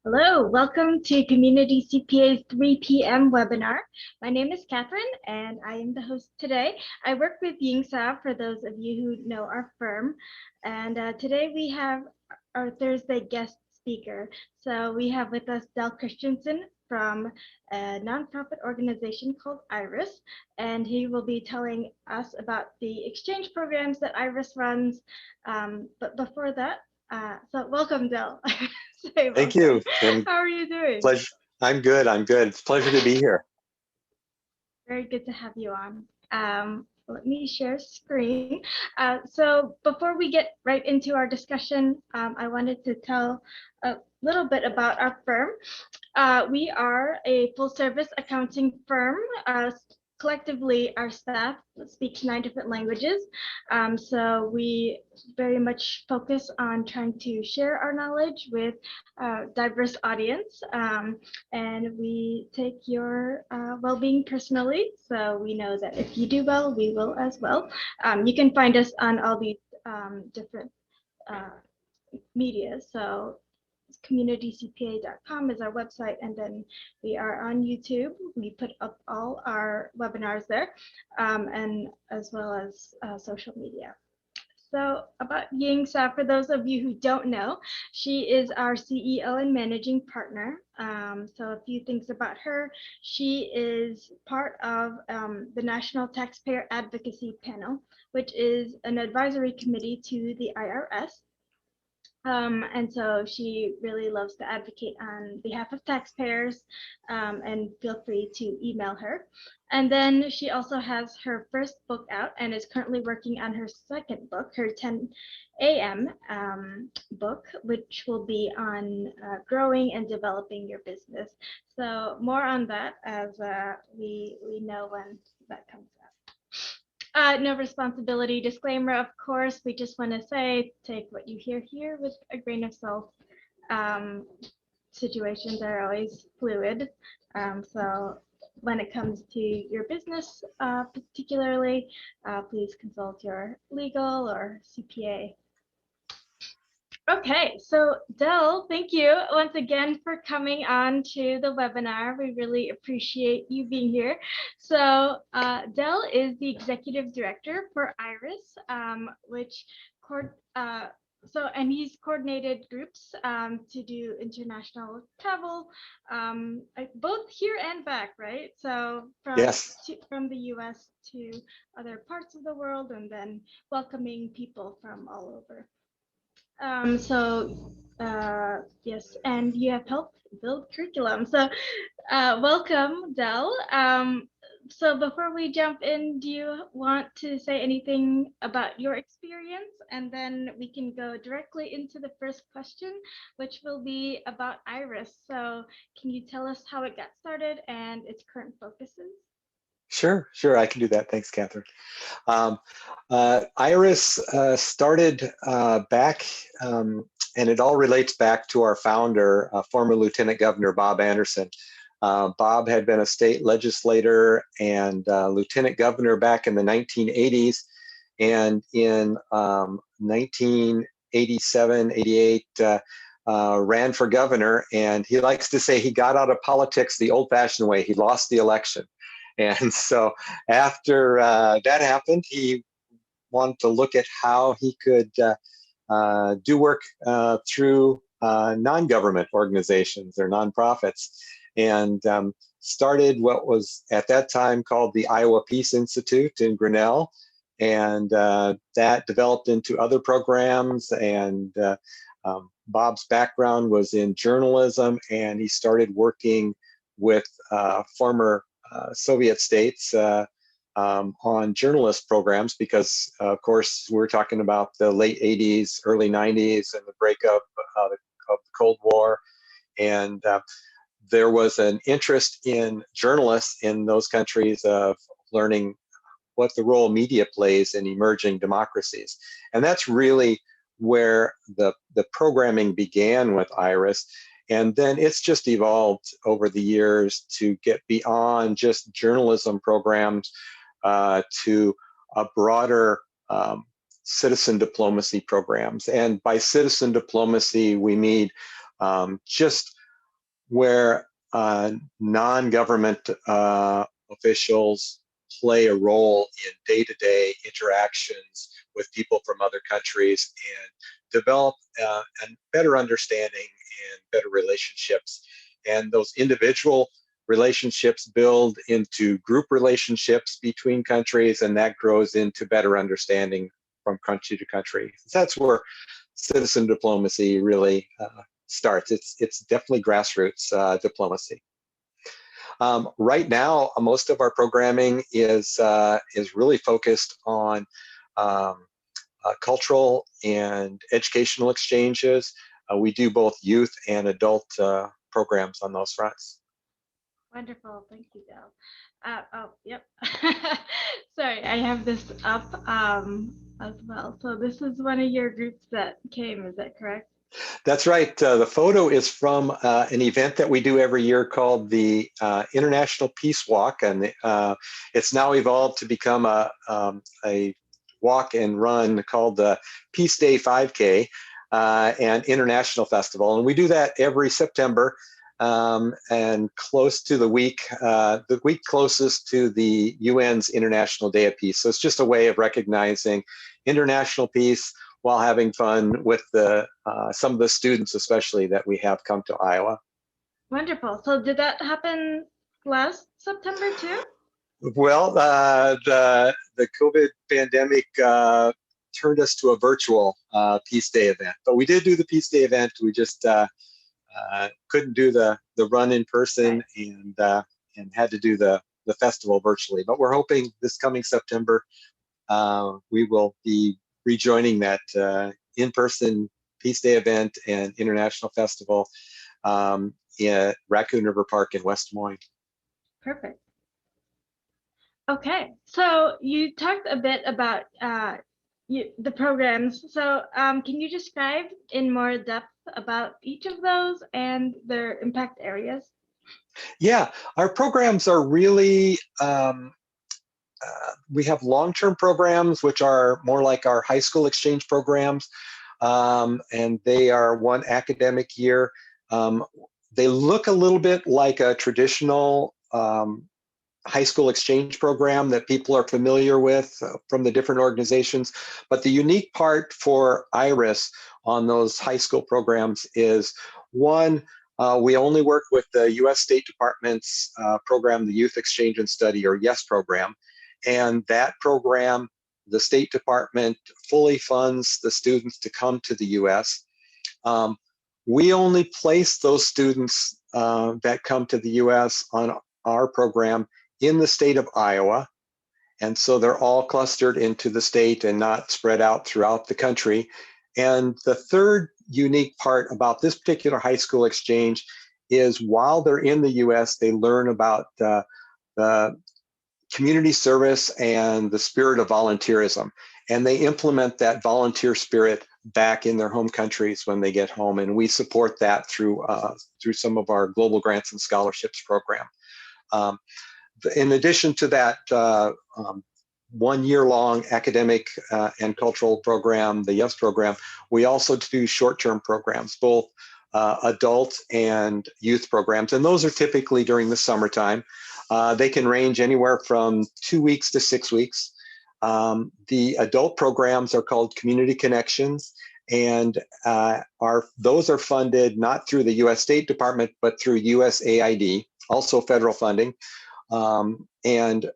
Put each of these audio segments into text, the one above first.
Hello, welcome to Community CPA's 3 p.m. webinar. My name is Catherine and I am the host today. I work with Yinx for those of you who know our firm. And today we have our Thursday guest speaker. So we have with us Christensen from a nonprofit organization called Iris, and he will be telling us about the exchange programs that Iris runs. But before that, so welcome, Del. Thank you. How are you doing? Pleasure. I'm good. It's a pleasure to be here. Very good to have you on. Let me share screen. So before we get right into our discussion, I wanted to tell a little bit about our firm. We are a full-service accounting firm. Collectively, our staff speaks 9 different languages. So we very much focus on trying to share our knowledge with a diverse audience. And we take your well-being personally. So we know that if you do well, we will as well. You can find us on all these different media. So communitycpa.com is our website, and then we are on YouTube. We put up all our webinars there, and as well as social media. So about Yinx, for those of you who don't know, she is our CEO and managing partner. So a few things about her. She is part of the National Taxpayer Advocacy Panel, which is an advisory committee to the IRS. And so she really loves to advocate on behalf of taxpayers, and feel free to email her. And then she also has her first book out and is currently working on her second book, her 10 a.m. Book, which will be on growing and developing your business. So more on that as we know when that comes out. No responsibility disclaimer, of course. We just want to say, take what you hear here with a grain of salt. Situations are always fluid. So when it comes to your business, particularly, please consult your legal or CPA. Okay, so Del, thank you once again for coming on to the webinar. We really appreciate you being here. So Del is the executive director for Iris, and he's coordinated groups to do international travel, both here and back, right? So from the US to other parts of the world, and then welcoming people from all over. Yes, and you have helped build curriculum. So welcome, Del. So before we jump in, do you want to say anything about your experience? And then we can go directly into the first question, which will be about Iris. So can you tell us how it got started and its current focuses? Sure, I can do that. Thanks, Catherine. Iris started back, and it all relates back to our founder, former Lieutenant Governor Bob Anderson. Bob had been a state legislator and lieutenant governor back in the 1980s, and in 1987, 88, ran for governor, and he likes to say he got out of politics the old-fashioned way. He lost the election. And so after that happened, he wanted to look at how he could do work through non-government organizations or nonprofits, and started what was at that time called the Iowa Peace Institute in Grinnell. And that developed into other programs. And Bob's background was in journalism, and he started working with former Soviet states on journalist programs, because of course we're talking about the late 80s, early 90s, and the breakup of the Cold War. And there was an interest in journalists in those countries of learning what the role media plays in emerging democracies. And that's really where the programming began with Iris. And then it's just evolved over the years to get beyond just journalism programs to a broader citizen diplomacy programs. And by citizen diplomacy, we mean just where non-government officials play a role in day-to-day interactions with people from other countries and develop a better understanding and better relationships. And those individual relationships build into group relationships between countries, and that grows into better understanding from country to country. That's where citizen diplomacy really starts. It's definitely grassroots diplomacy. Right now, most of our programming is really focused on cultural and educational exchanges. We do both youth and adult programs on those fronts. Wonderful, thank you, Dale. Oh, yep. Sorry, I have this up as well. So this is one of your groups that came, is that correct? That's right. The photo is from an event that we do every year called the International Peace Walk, and it's now evolved to become a walk and run called the Peace Day 5K and International Festival. And we do that every September and close to the week closest to the UN's International Day of Peace. So it's just a way of recognizing international peace while having fun with some of the students, especially that we have come to Iowa. Wonderful. So did that happen last September too? Well, the COVID pandemic turned us to a virtual Peace Day event, but we did do the Peace Day event. We just couldn't do the run in person, right, and had to do the festival virtually. But we're hoping this coming September we will be rejoining that in-person Peace Day event and International Festival at Raccoon River Park in West Des Moines. Perfect. Okay, so you talked a bit about the programs. So can you describe in more depth about each of those and their impact areas? Yeah, our programs are really, we have long-term programs, which are more like our high school exchange programs, and they are one academic year. They look a little bit like a traditional high school exchange program that people are familiar with from the different organizations. But the unique part for IRIS on those high school programs is, one, we only work with the U.S. State Department's program, the Youth Exchange and Study, or YES program. And that program, the State Department fully funds the students to come to the U.S. We only place those students that come to the U.S. on our program in the state of Iowa. And so they're all clustered into the state and not spread out throughout the country. And the third unique part about this particular high school exchange is while they're in the U.S., they learn about the community service and the spirit of volunteerism. And they implement that volunteer spirit back in their home countries when they get home. And we support that through some of our Global Grants and Scholarships program. In addition to that 1 year long academic and cultural program, the YES program, we also do short-term programs, both adult and youth programs. And those are typically during the summertime. They can range anywhere from 2 weeks to 6 weeks. The adult programs are called Community Connections, and those are funded not through the U.S. State Department, but through USAID, also federal funding. And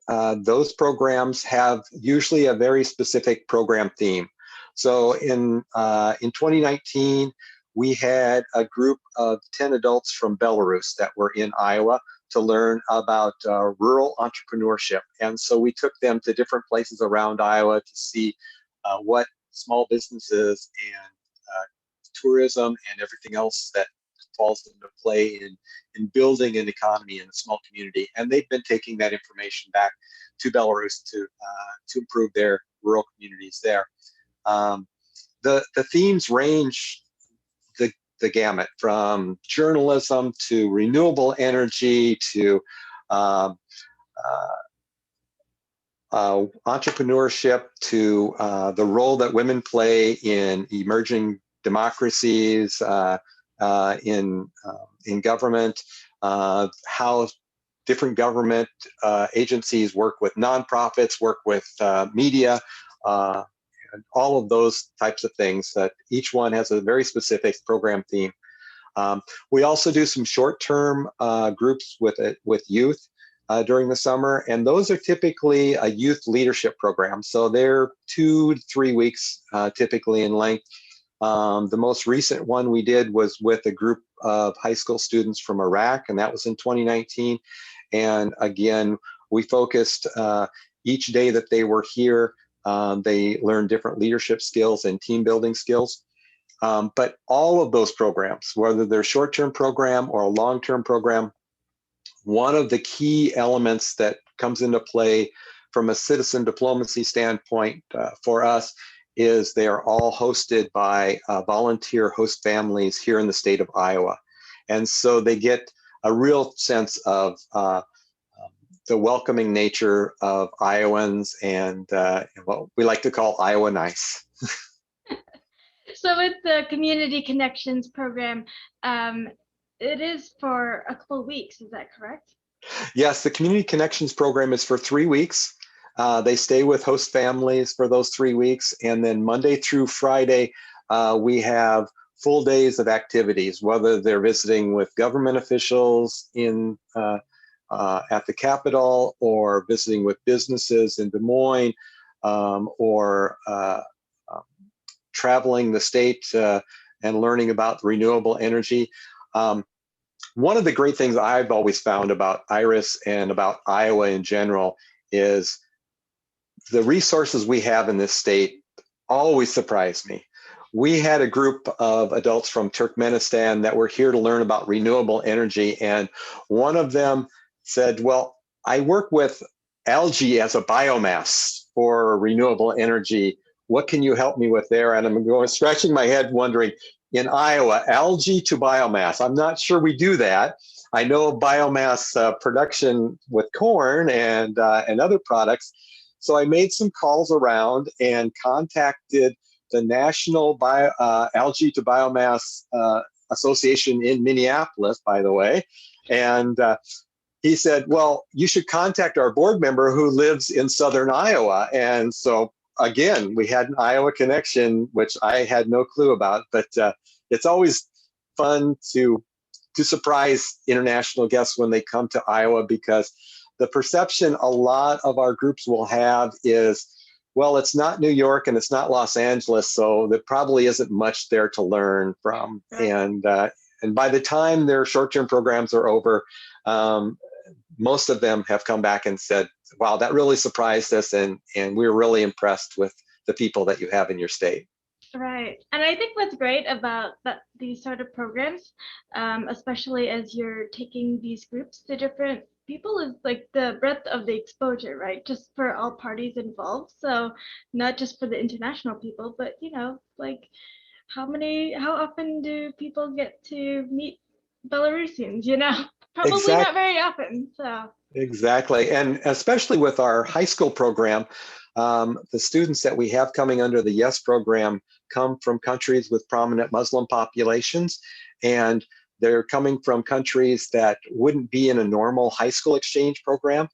those programs have usually a very specific program theme. So in 2019, we had a group of 10 adults from Belarus that were in Iowa to learn about rural entrepreneurship. And so we took them to different places around Iowa to see what small businesses and tourism and everything else that falls into play in building an economy in a small community. And they've been taking that information back to Belarus to improve their rural communities there. The themes range the gamut, from journalism to renewable energy to entrepreneurship to the role that women play in emerging democracies, in government, how different government agencies work with nonprofits, work with media, and all of those types of things. That each one has a very specific program theme. We also do some short-term groups with youth during the summer, and those are typically a youth leadership program. So they're 2 to 3 weeks typically in length. The most recent one we did was with a group of high school students from Iraq, and that was in 2019. And again, we focused each day that they were here, they learned different leadership skills and team building skills. But all of those programs, whether they're short-term program or a long-term program, one of the key elements that comes into play from a citizen diplomacy standpoint for us is they are all hosted by volunteer host families here in the state of Iowa. And so they get a real sense of the welcoming nature of Iowans and what we like to call Iowa nice. So with the Community Connections program, it is for a couple of weeks, is that correct? Yes, the Community Connections program is for 3 weeks. They stay with host families for those 3 weeks, and then Monday through Friday, we have full days of activities, whether they're visiting with government officials in at the Capitol, or visiting with businesses in Des Moines, or traveling the state and learning about renewable energy. One of the great things I've always found about IRIS and about Iowa in general is the resources we have in this state always surprise me. We had a group of adults from Turkmenistan that were here to learn about renewable energy, and one of them said, well, I work with algae as a biomass for renewable energy. What can you help me with there? And I'm going scratching my head wondering, in Iowa, algae to biomass. I'm not sure we do that. I know biomass production with corn and other products. So I made some calls around and contacted the National Algae to Biomass Association in Minneapolis, by the way. And he said, well, you should contact our board member who lives in Southern Iowa. And so again, we had an Iowa connection, which I had no clue about, but it's always fun to surprise international guests when they come to Iowa, because the perception a lot of our groups will have is, well, it's not New York and it's not Los Angeles, so there probably isn't much there to learn from. And by the time their short-term programs are over, most of them have come back and said, wow, that really surprised us, and we're really impressed with the people that you have in your state. Right. And I think what's great about these sort of programs, especially as you're taking these groups to different people, is like the breadth of the exposure, right? Just for all parties involved. So not just for the international people, but like how often do people get to meet Belarusians, Probably Exactly. not very often. So Exactly. And especially with our high school program, the students that we have coming under the YES program come from countries with prominent Muslim populations, and they're coming from countries that wouldn't be in a normal high school exchange program.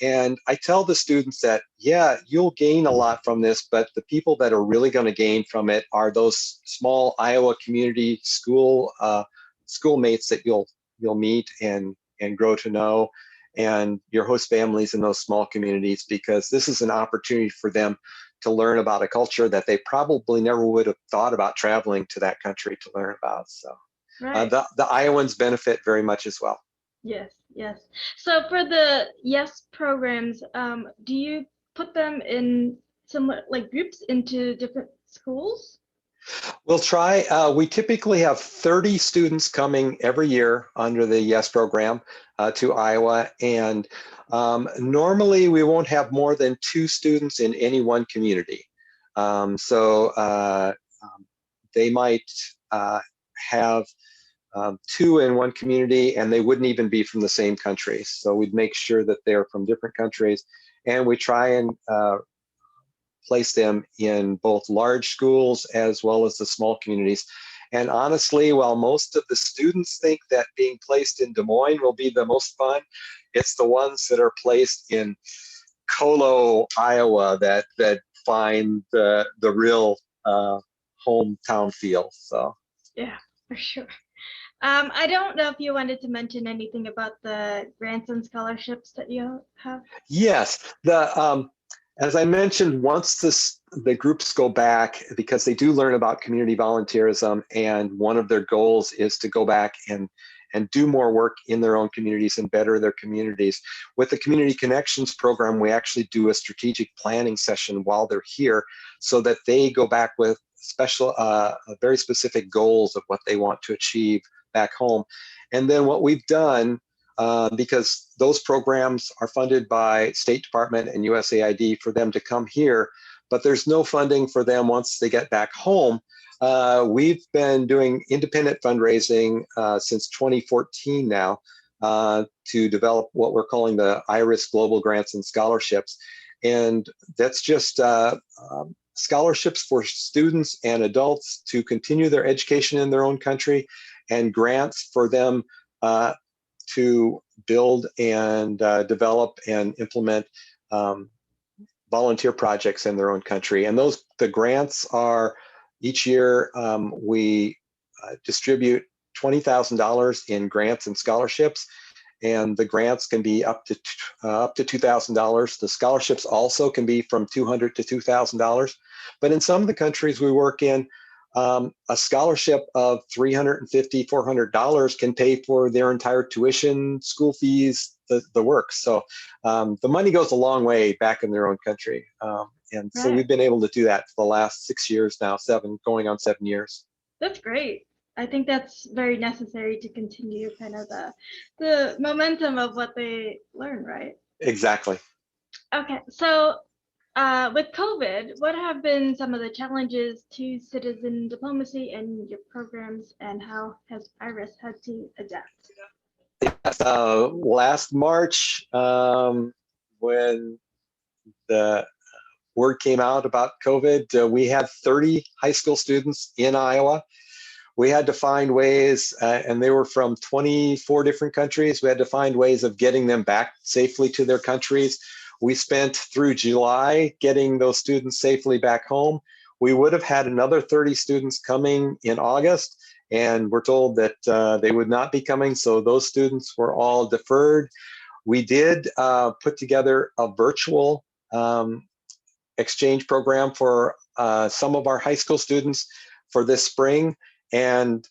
And I tell the students that, yeah, you'll gain a lot from this, but the people that are really going to gain from it are those small Iowa community schoolmates that you'll meet and grow to know, and your host families in those small communities, because this is an opportunity for them to learn about a culture that they probably never would have thought about traveling to that country to learn about. So right. The Iowans benefit very much as well. Yes, yes. So for the YES programs, do you put them in somewhat like groups into different schools? We'll try. We typically have 30 students coming every year under the YES program to Iowa, and normally we won't have more than 2 students in any one community. They might have 2 in one community, and they wouldn't even be from the same country. So we'd make sure that they're from different countries, and we try and place them in both large schools as well as the small communities. And honestly, while most of the students think that being placed in Des Moines will be the most fun, it's the ones that are placed in Colo, Iowa, that find the real hometown feel. So Yeah, for sure. I don't know if you wanted to mention anything about the grants and scholarships that you have. yes, as I mentioned, once the groups go back, because they do learn about community volunteerism, and one of their goals is to go back and do more work in their own communities and better their communities. With the Community Connections program, we actually do a strategic planning session while they're here, so that they go back with special, very specific goals of what they want to achieve back home. And then what we've done, because those programs are funded by State Department and USAID for them to come here, but there's no funding for them once they get back home. We've been doing independent fundraising since 2014 now to develop what we're calling the IRIS Global Grants and Scholarships. And that's just scholarships for students and adults to continue their education in their own country, and grants for them to build and develop and implement volunteer projects in their own country. And the grants are, each year we distribute $20,000 in grants and scholarships, and the grants can be up to $2,000. The scholarships also can be from $200 to $2,000. But in some of the countries we work in, a scholarship of $350, $400 can pay for their entire tuition, school fees, the works. So the money goes a long way back in their own country. And so Right. we've been able to do that for the last 6 years now, going on 7 years. That's great. I think that's very necessary to continue kind of the momentum of what they learn, right? Exactly. Okay, so with COVID, what have been some of the challenges to citizen diplomacy and your programs, and how has IRIS had to adapt? Last March, when the word came out about COVID, we had 30 high school students in Iowa. We had to find ways, and they were from 24 different countries. We had to find ways of getting them back safely to their countries. We spent through July getting those students safely back home. We would have had another 30 students coming in August, and we're told that they would not be coming, so those students were all deferred. We did put together a virtual exchange program for some of our high school students for this spring. And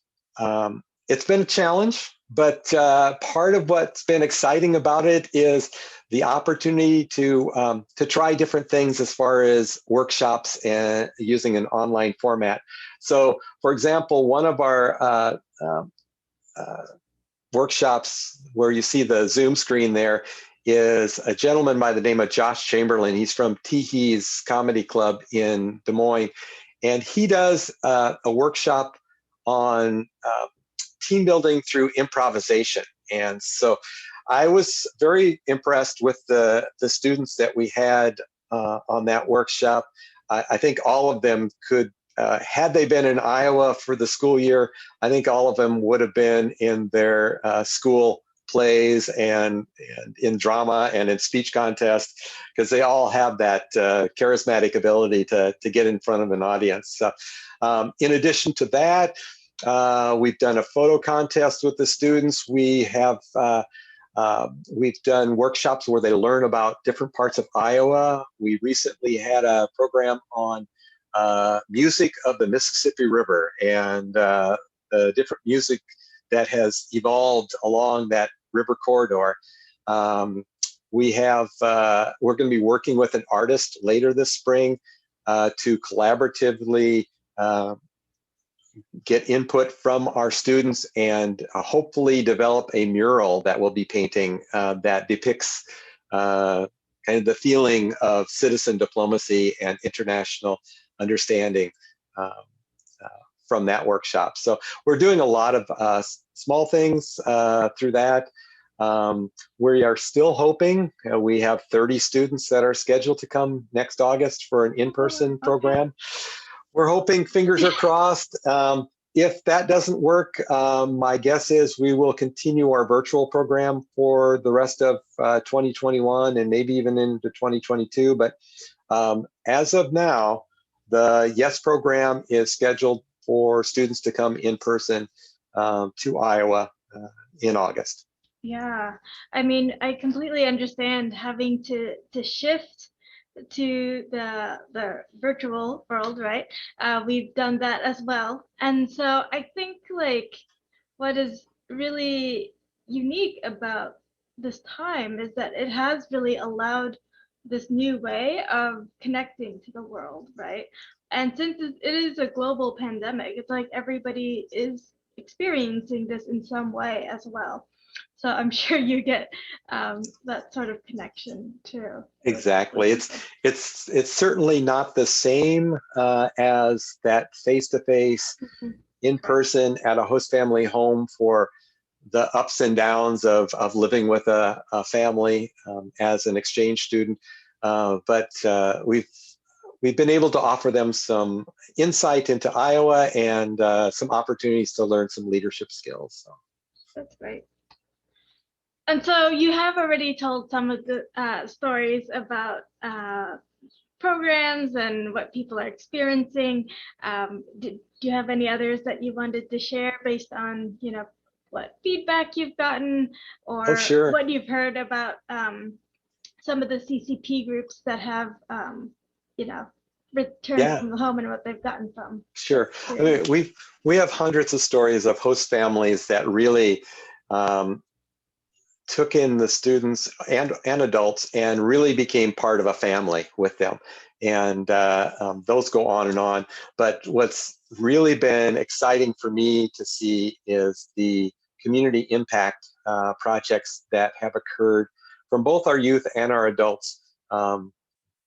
it's been a challenge, but part of what's been exciting about it is the opportunity to try different things as far as workshops and using an online format. So, for example, one of our workshops where you see the Zoom screen there is a gentleman by the name of Josh Chamberlain. He's from Teehee's Comedy Club in Des Moines, and he does a workshop on team building through improvisation. And so I was very impressed with the students that we had on that workshop. I think all of them could, had they been in Iowa for the school year, I think all of them would have been in their school plays and in drama and in speech contests, because they all have that charismatic ability to get in front of an audience. So, in addition to that, we've done a photo contest with the students. We've done workshops where they learn about different parts of Iowa. We recently had a program on music of the Mississippi River and the different music that has evolved along that river corridor. We're going to be working with an artist later this spring to collaboratively get input from our students and hopefully develop a mural that we'll be painting that depicts kind of the feeling of citizen diplomacy and international understanding from that workshop. So we're doing a lot of small things through that. We are still hoping, we have 30 students that are scheduled to come next August for an in-person program. We're hoping, fingers are crossed, if that doesn't work, my guess is we will continue our virtual program for the rest of 2021 and maybe even into 2022. But as of now, the YES program is scheduled for students to come in person to Iowa in August. Yeah, I mean, I completely understand having to shift to the virtual world, right? We've done that as well, and so I think like what is really unique about this time is that it has really allowed this new way of connecting to the world, right? And since it is a global pandemic, it's like everybody is experiencing this in some way as well. So I'm sure you get that sort of connection too with Exactly. people. It's certainly not the same as that face-to-face, Mhm. in Right. person at a host family home for the ups and downs of living with a family as an exchange student. But we've been able to offer them some insight into Iowa and some opportunities to learn some leadership skills. So. That's great. And so you have already told some of the stories about programs and what people are experiencing. Do you have any others that you wanted to share based on, what feedback you've gotten Oh, or sure. what you've heard about some of the CCP groups that have, you know, returned Yeah. from the home and what they've gotten from the Sure. I mean, experience? we have hundreds of stories of host families that really um, took in the students and adults and really became part of a family with them. And those go on and on. But what's really been exciting for me to see is the community impact projects that have occurred from both our youth and our adults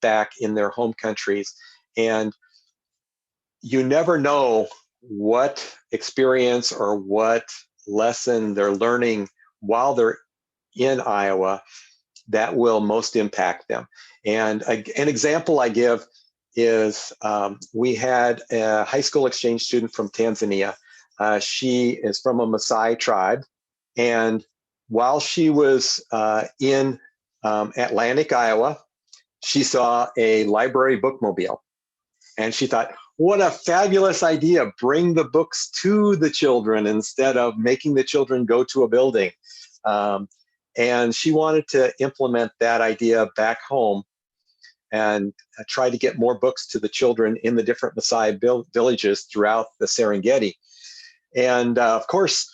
back in their home countries. And you never know what experience or what lesson they're learning while they're in Iowa that will most impact them. And an example I give is we had a high school exchange student from Tanzania. She is from a Maasai tribe. And while she was in Atlantic, Iowa, she saw a library bookmobile. And she thought, what a fabulous idea. Bring the books to the children instead of making the children go to a building. Um, and she wanted to implement that idea back home and try to get more books to the children in the different Maasai villages throughout the Serengeti. And of course,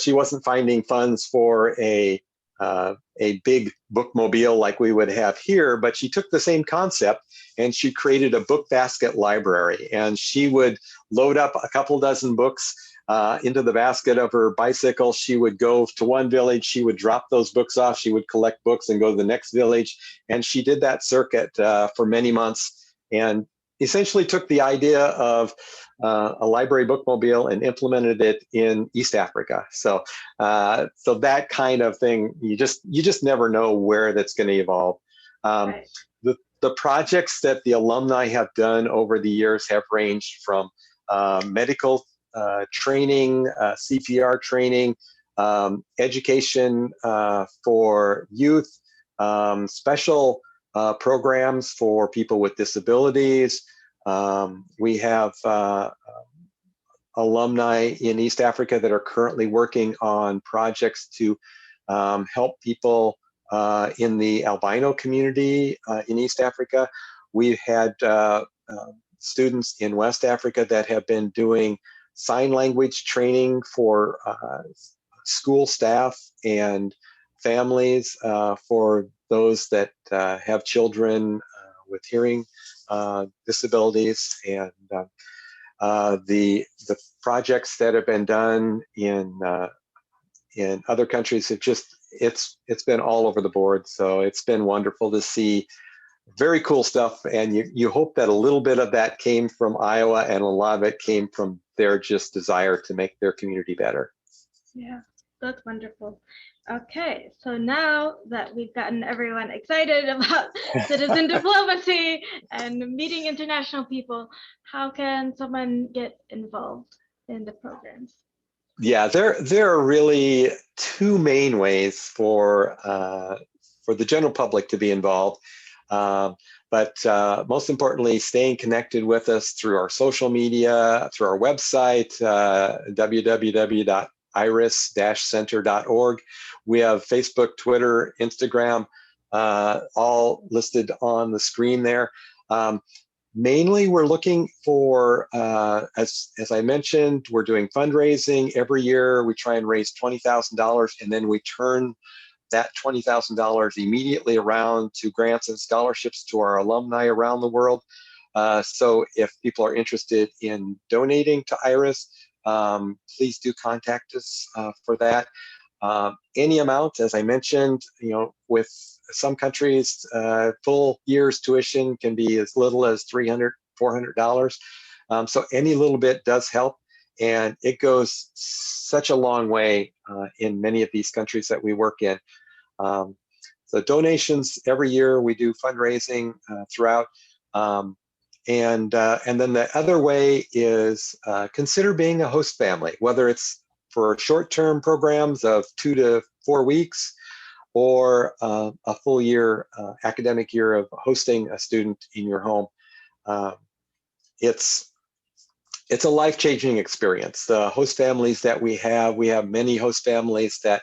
she wasn't finding funds for a big bookmobile like we would have here, but she took the same concept and she created a book basket library. And she would load up a couple dozen books into the basket of her bicycle. She would go to one village, she would drop those books off, she would collect books and go to the next village. And she did that circuit for many months and essentially took the idea of a library bookmobile and implemented it in East Africa. So that kind of thing, you just never know where that's going to evolve. Right. The projects that the alumni have done over the years have ranged from medical training, CPR training, education for youth, special programs for people with disabilities. We have alumni in East Africa that are currently working on projects to help people in the albino community in East Africa. We've had students in West Africa that have been doing sign language training for school staff and families for those that have children with hearing disabilities. And the projects that have been done in other countries have just it's been all over the board. So it's been wonderful to see. Very cool stuff, and you hope that a little bit of that came from Iowa and a lot of it came from their just desire to make their community better. Yeah, that's wonderful. Okay, so now that we've gotten everyone excited about citizen diplomacy and meeting international people, how can someone get involved? in the programs? Yeah, there are really two main ways for the general public to be involved. But most importantly, staying connected with us through our social media, through our website, www.iris-center.org. We have Facebook, Twitter, Instagram, all listed on the screen there. Mainly, we're looking for, as I mentioned, we're doing fundraising every year. We try and raise $20,000, and then we turn that $20,000 immediately around to grants and scholarships to our alumni around the world. So if people are interested in donating to IRIS, please do contact us for that. Any amount, as I mentioned, with some countries, full year's tuition can be as little as $300, $400. So any little bit does help, and it goes such a long way in many of these countries that we work in. So donations every year, we do fundraising throughout. And then the other way is consider being a host family, whether it's for short-term programs of 2 to 4 weeks, or a full year, academic year of hosting a student in your home. It's a life-changing experience. The host families that we have many host families that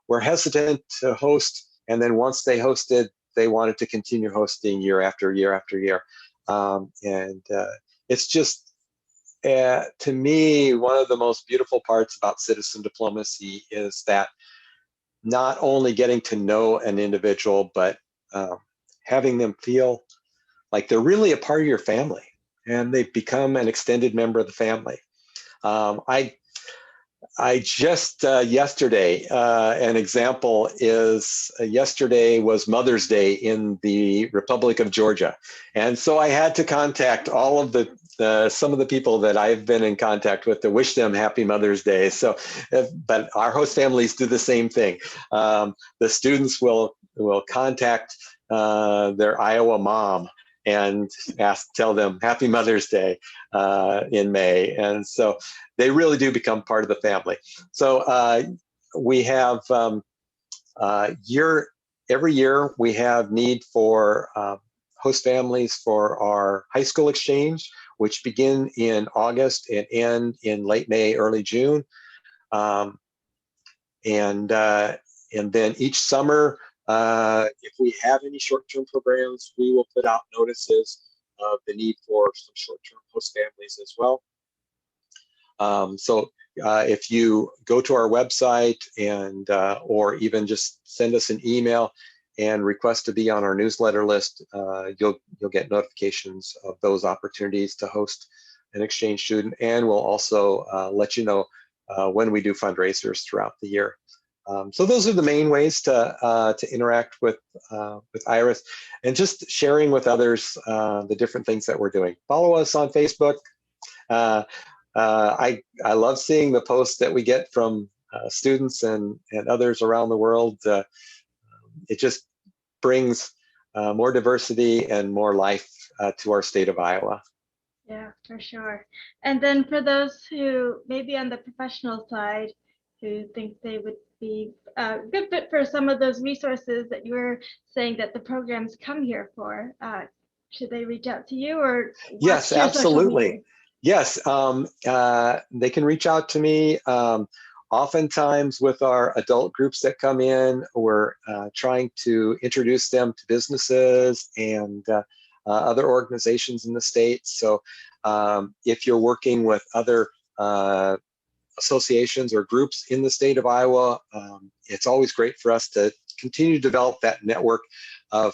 were hesitant to host, and then once they hosted, they wanted to continue hosting year after year after year. It's just, to me, one of the most beautiful parts about citizen diplomacy is that not only getting to know an individual, but having them feel like they're really a part of your family, and they've become an extended member of the family. I just yesterday, an example is yesterday was Mother's Day in the Republic of Georgia. And so I had to contact all of some of the people that I've been in contact with to wish them happy Mother's Day. So, but our host families do the same thing. The students will contact their Iowa mom and tell them happy Mother's Day in May. And so they really do become part of the family. So we have every year we have need for host families for our high school exchange, which begin in August and end in late May, early June. And then each summer, if we have any short-term programs, we will put out notices of the need for some short-term host families as well. So if you go to our website and or even just send us an email and request to be on our newsletter list, you'll get notifications of those opportunities to host an exchange student, and we'll also let you know when we do fundraisers throughout the year. So those are the main ways to interact with IRIS, and just sharing with others the different things that we're doing. Follow us on Facebook. I love seeing the posts that we get from students and others around the world. It just brings more diversity and more life to our state of Iowa. Yeah, for sure. And then for those who maybe on the professional side who think they would be a good fit for some of those resources that you were saying that the programs come here for, should they reach out to you or watch Yes, your social media? absolutely. Yes, they can reach out to me. Oftentimes with our adult groups that come in, we're trying to introduce them to businesses and other organizations in the state. So if you're working with other associations or groups in the state of Iowa, it's always great for us to continue to develop that network of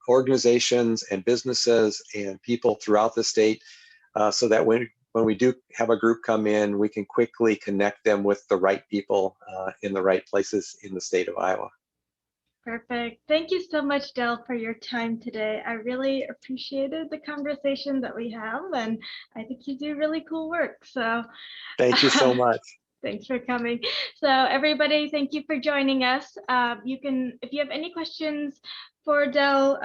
organizations and businesses and people throughout the state, so that when we do have a group come in, we can quickly connect them with the right people in the right places in the state of Iowa. Perfect. Thank you so much, Del, for your time today. I really appreciated the conversation that we have, and I think you do really cool work. So thank you so much. Thanks for coming. So everybody, thank you for joining us. You can, if you have any questions for Del,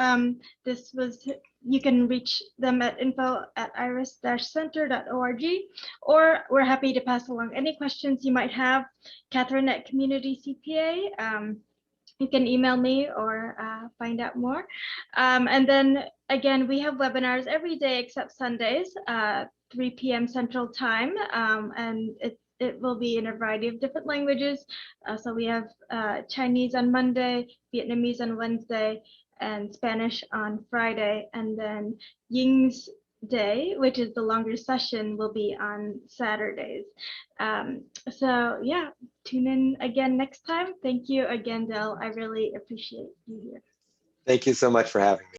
this was you can reach them at info@iris-center.org, or we're happy to pass along any questions you might have. Catherine at Community CPA. You can email me or find out more. And then again, we have webinars every day except Sundays, 3 p.m. Central Time, and it will be in a variety of different languages. So we have Chinese on Monday, Vietnamese on Wednesday, and Spanish on Friday. And then Yinx Day, which is the longer session, will be on Saturdays. So yeah, tune in again next time. Thank you again, Del. I really appreciate you here. Thank you so much for having me.